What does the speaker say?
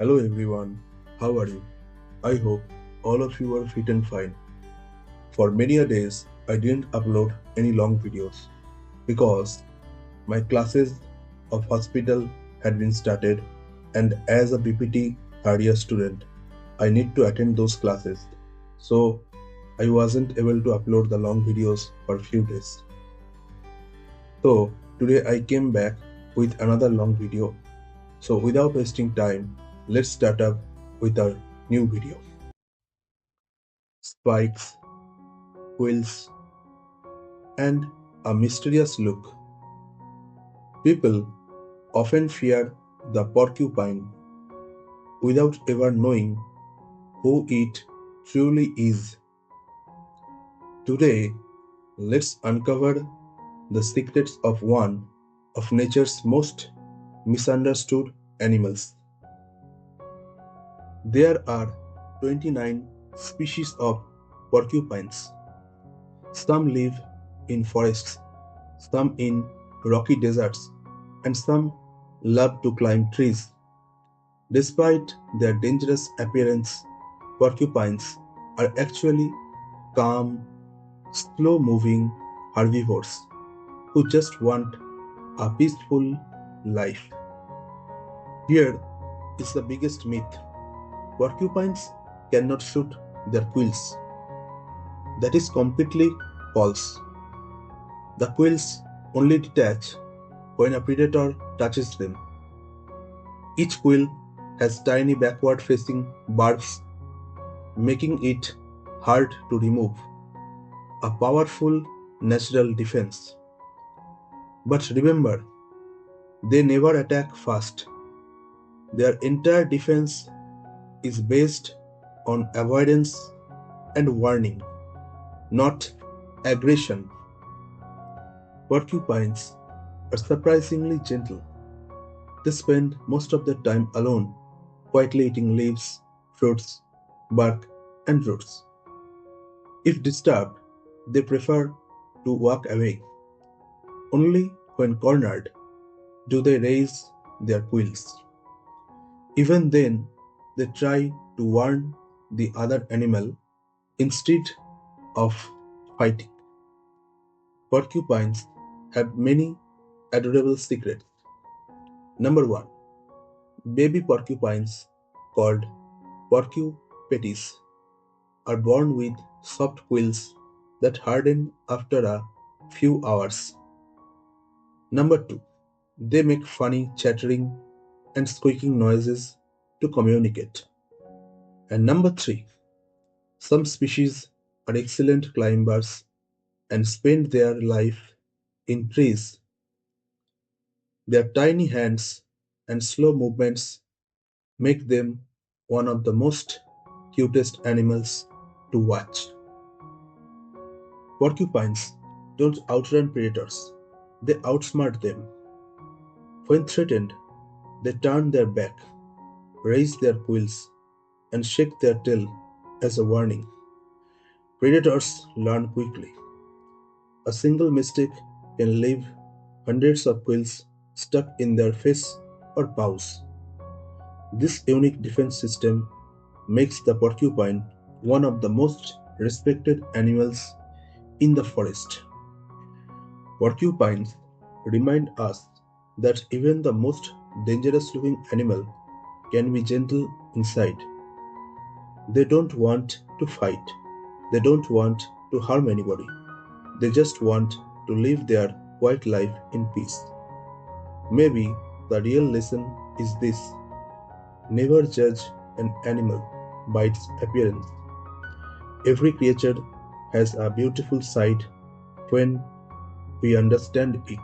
Hello everyone, how are you? I hope all of you are fit and fine. For many a days, I didn't upload any long videos because my classes of hospital had been started, and as a BPT third year student, I need to attend those classes. So I wasn't able to upload the long videos for a few days. So today I came back with another long video. So without wasting time, let's start up with our new video. Spikes, quills, and a mysterious look. People often fear the porcupine without ever knowing who it truly is. Today, let's uncover the secrets of one of nature's most misunderstood animals. There are 29 species of porcupines. Some live in forests, some in rocky deserts, and some love to climb trees. Despite their dangerous appearance, porcupines are actually calm, slow moving herbivores who just want a peaceful life. Here is the biggest myth: porcupines cannot shoot their quills. That is completely false. The quills only detach when a predator touches them. Each quill has tiny backward facing barbs, making it hard to remove. A powerful natural defense. But remember, they never attack fast. Their entire defense is based on avoidance and warning, not aggression. Porcupines are surprisingly gentle. They spend most of their time alone, quietly eating leaves, fruits, bark, and roots. If disturbed, they prefer to walk away. Only when cornered do they raise their quills. Even then, they try to warn the other animal instead of fighting. Porcupines have many adorable secrets. Number 1. Baby porcupines, called porcupettes, are born with soft quills that harden after a few hours. Number 2. They make funny chattering and squeaking noises to communicate. And number 3. Some species are excellent climbers and spend their life in trees. Their tiny hands and slow movements make them one of the most cutest animals to watch. Porcupines don't outrun predators, they outsmart them. When threatened, they turn their back, raise their quills, and shake their tail as a warning. Predators learn quickly. A single mistake can leave hundreds of quills stuck in their face or paws. This unique defense system makes the porcupine one of the most respected animals in the forest. Porcupines remind us that even the most dangerous looking animal can be gentle inside. They don't want to fight, they don't want to harm anybody, they just want to live their quiet life in peace. Maybe the real lesson is this: never judge an animal by its appearance. Every creature has a beautiful side when we understand it.